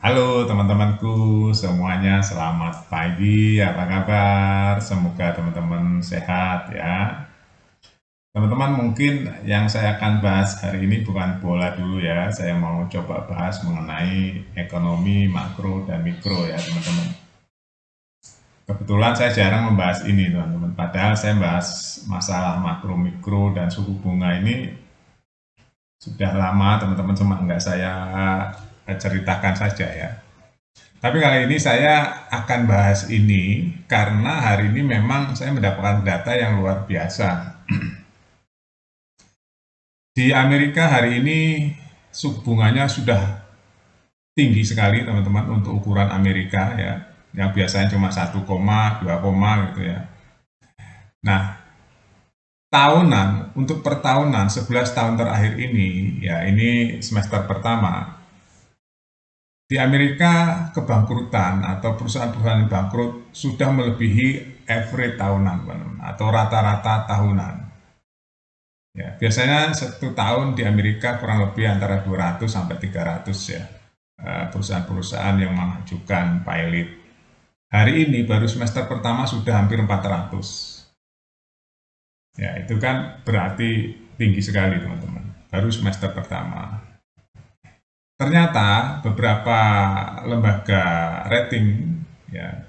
Halo teman-temanku semuanya, selamat pagi, apa kabar? Semoga teman-teman sehat ya. Teman-teman, mungkin yang saya akan bahas hari ini bukan bola dulu ya. Saya mau coba bahas mengenai ekonomi makro dan mikro ya teman-teman. Kebetulan saya jarang membahas ini teman-teman. Padahal saya bahas masalah makro, mikro, dan suku bunga ini sudah lama teman-teman, cuma nggak saya ceritakan saja ya. Tapi kali ini saya akan bahas ini karena hari ini memang saya mendapatkan data yang luar biasa. Di Amerika hari ini suku bunganya sudah tinggi sekali teman-teman untuk ukuran Amerika ya. Yang biasanya cuma 1, 2, gitu ya. Nah, tahunan untuk pertahunan 11 tahun terakhir ini ya, ini semester pertama. Di Amerika, kebangkrutan atau perusahaan-perusahaan yang bangkrut sudah melebihi average tahunan atau rata-rata tahunan. Ya, biasanya satu tahun di Amerika kurang lebih antara 200 sampai 300 ya, perusahaan-perusahaan yang mengajukan pilot. Hari ini baru semester pertama sudah hampir 400. Ya, itu kan berarti tinggi sekali teman-teman. Baru semester pertama. Ternyata beberapa lembaga rating ya,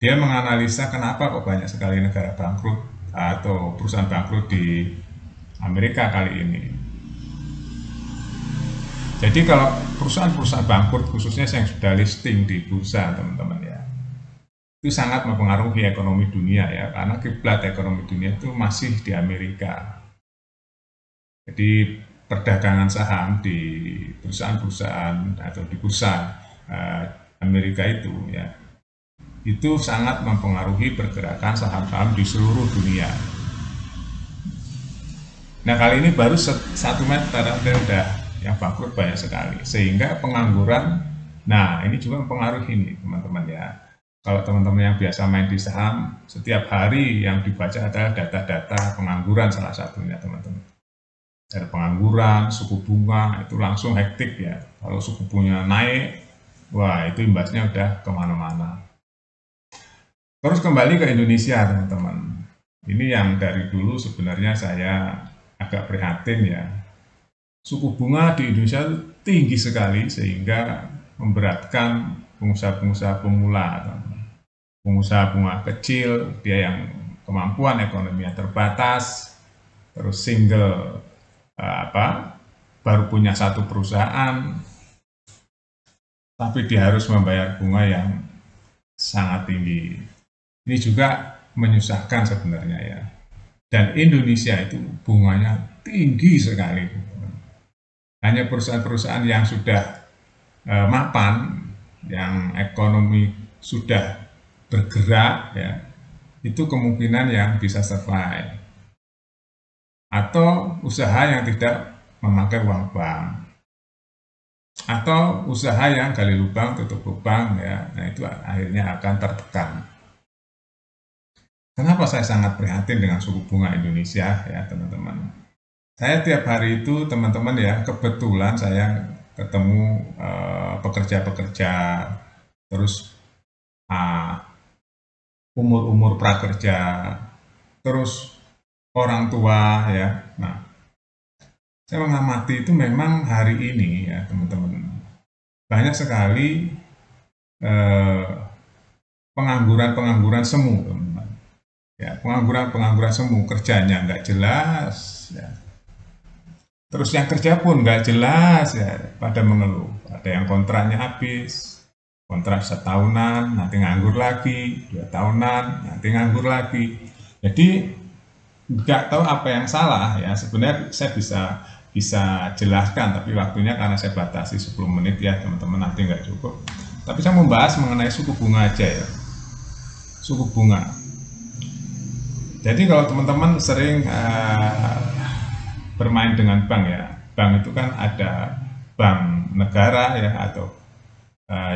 dia menganalisa kenapa kok banyak sekali negara bangkrut atau perusahaan bangkrut di Amerika kali ini. Jadi kalau perusahaan-perusahaan bangkrut khususnya yang sudah listing di bursa teman-teman ya, itu sangat mempengaruhi ekonomi dunia ya, karena kiblat ekonomi dunia itu masih di Amerika. Jadi perdagangan saham di perusahaan-perusahaan atau di bursa Amerika itu ya, itu sangat mempengaruhi pergerakan saham-saham di seluruh dunia. Nah kali ini baru 1 meter dan udah yang bangkrut banyak sekali, sehingga pengangguran, nah ini juga mempengaruhi nih teman-teman ya. Kalau teman-teman yang biasa main di saham, setiap hari yang dibaca adalah data-data pengangguran salah satunya teman-teman. Dari pengangguran, suku bunga itu langsung hektik ya. Kalau suku bunga naik, wah itu imbasnya udah kemana-mana. Terus kembali ke Indonesia teman-teman. Ini yang dari dulu sebenarnya saya agak prihatin ya. Suku bunga di Indonesia tinggi sekali sehingga memberatkan pengusaha-pengusaha pemula, pengusaha bunga kecil, dia yang kemampuan ekonominya terbatas, terus single baru punya satu perusahaan, tapi dia harus membayar bunga yang sangat tinggi. Ini juga menyusahkan sebenarnya ya. Dan Indonesia itu bunganya tinggi sekali. Hanya perusahaan-perusahaan yang sudah mapan, yang ekonomi sudah bergerak ya, itu kemungkinan yang bisa survive. Atau usaha yang tidak memakai uang bank. Atau usaha yang gali lubang tutup lubang ya. Nah, itu akhirnya akan tertekan. Kenapa saya sangat prihatin dengan suku bunga Indonesia ya teman-teman. Saya tiap hari itu teman-teman ya, kebetulan saya ketemu pekerja-pekerja, terus umur-umur prakerja, terus orang tua ya. Nah, saya mengamati itu memang hari ini ya teman-teman, banyak sekali pengangguran-pengangguran semu teman-teman. Ya, pengangguran-pengangguran semu, kerjanya nggak jelas ya. Terus yang kerja pun nggak jelas ya, pada mengeluh. Ada yang kontraknya habis, kontrak setahunan, nanti nganggur lagi, 2 tahunan, nanti nganggur lagi. Jadi nggak tahu apa yang salah ya. Sebenarnya saya bisa jelaskan, tapi waktunya karena saya batasi 10 menit ya teman-teman, nanti nggak cukup. Tapi saya mau bahas mengenai suku bunga aja ya. Suku bunga. Jadi kalau teman-teman sering bermain dengan bank ya, bank itu kan ada bank negara ya, atau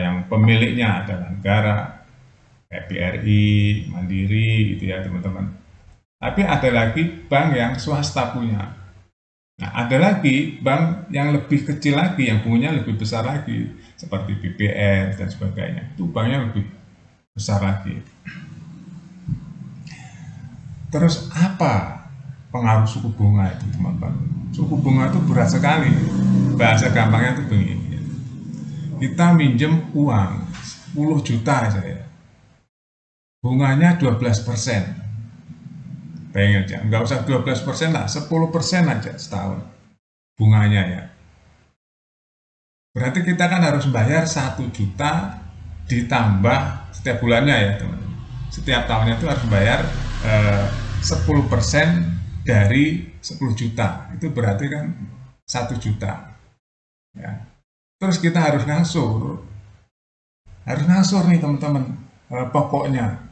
yang pemiliknya adalah negara, kayak BRI, Mandiri gitu ya teman-teman. Tapi ada lagi bank yang swasta punya. Nah, ada lagi bank yang lebih kecil lagi, yang bunganya lebih besar lagi, seperti BBR dan sebagainya. Itu banknya lebih besar lagi. Terus apa pengaruh suku bunga itu, teman-teman? Suku bunga itu berat sekali. Bahasa gampangnya itu begini. Kita minjem uang 10 juta aja ya. Bunganya 12%. Bayangin aja, nggak usah 12% lah, 10% aja setahun bunganya ya. Berarti kita kan harus bayar 1 juta ditambah setiap bulannya ya teman-teman. Setiap tahunnya itu harus bayar 10% dari 10 juta. Itu berarti kan 1 juta. Ya. Terus kita harus ngasur nih teman-teman, pokoknya.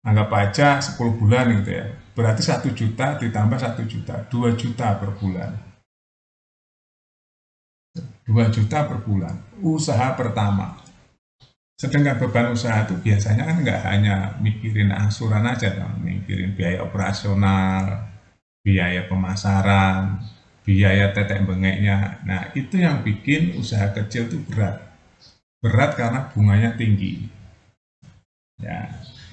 Anggap aja 10 bulan gitu ya. Berarti 1 juta ditambah 1 juta, 2 juta per bulan. 2 juta per bulan, usaha pertama. Sedangkan beban usaha itu biasanya kan nggak hanya mikirin angsuran aja, kan? Mikirin biaya operasional, biaya pemasaran, biaya tetek bengeknya. Nah, itu yang bikin usaha kecil itu berat. Berat karena bunganya tinggi. Ya,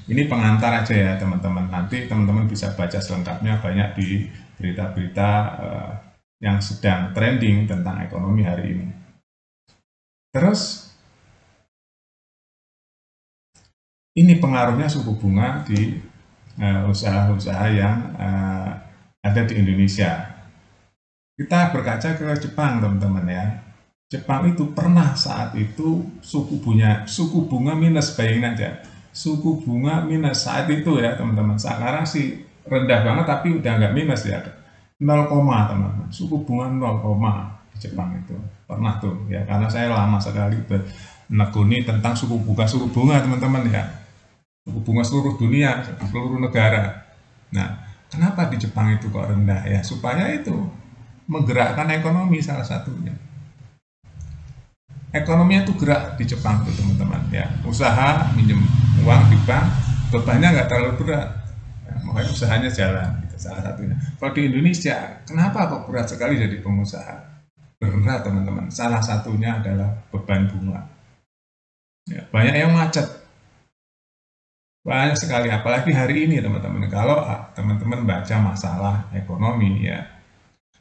ini pengantar aja ya teman-teman. Nanti teman-teman bisa baca selengkapnya banyak di berita-berita yang sedang trending tentang ekonomi hari ini. Terus ini pengaruhnya suku bunga di usaha-usaha yang ada di Indonesia. Kita berkaca ke Jepang, teman-teman ya. Jepang itu pernah saat itu suku bunga minus, bayangin aja. Suku bunga minus saat itu ya, teman-teman. Sekarang sih rendah banget tapi udah nggak minus ya. 0, teman-teman. Suku bunga 0, di Jepang itu. Pernah tuh ya, karena saya lama sekali menekuni tentang suku bunga teman-teman ya. Suku bunga seluruh dunia, seluruh negara. Nah, kenapa di Jepang itu kok rendah ya? Supaya itu menggerakkan ekonomi salah satunya. Ekonominya itu gerak di Jepang tuh teman-teman ya. Usaha minjem uang di bank, bebannya nggak terlalu berat. Ya, makanya usahanya jalan gitu, salah satunya. Kalau di Indonesia, kenapa kok berat sekali jadi pengusaha? Berat teman-teman. Salah satunya adalah beban bunga. Ya, banyak yang macet. Banyak sekali, apalagi hari ini teman-teman. Kalau teman-teman baca masalah ekonomi ya,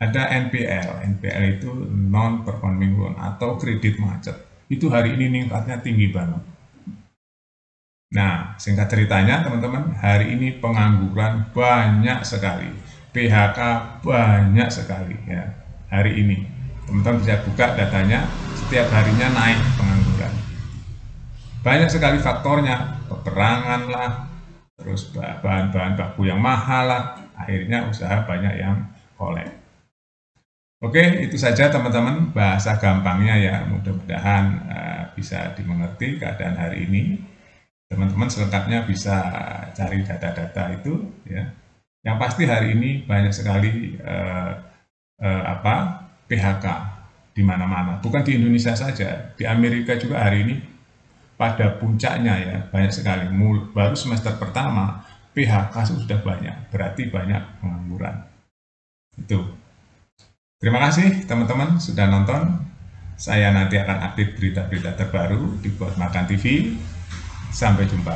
ada NPL. NPL itu non performing loan atau kredit macet. Itu hari ini ningkatnya tinggi banget. Nah, singkat ceritanya teman-teman, hari ini pengangguran banyak sekali. PHK banyak sekali ya. Hari ini. Teman-teman bisa buka datanya, setiap harinya naik pengangguran. Banyak sekali faktornya, peperangan lah, terus bahan-bahan baku yang mahal lah, akhirnya usaha banyak yang kolek. Oke, itu saja teman-teman bahasa gampangnya ya, mudah-mudahan bisa dimengerti keadaan hari ini. Teman-teman selengkapnya bisa cari data-data itu ya. Yang pasti hari ini banyak sekali PHK di mana-mana, bukan di Indonesia saja, di Amerika juga hari ini pada puncaknya ya, banyak sekali. Baru semester pertama PHK sudah banyak, berarti banyak pengangguran. Itu. Terima kasih teman-teman sudah nonton. Saya nanti akan update berita-berita terbaru di Buat Makan TV. Sampai jumpa.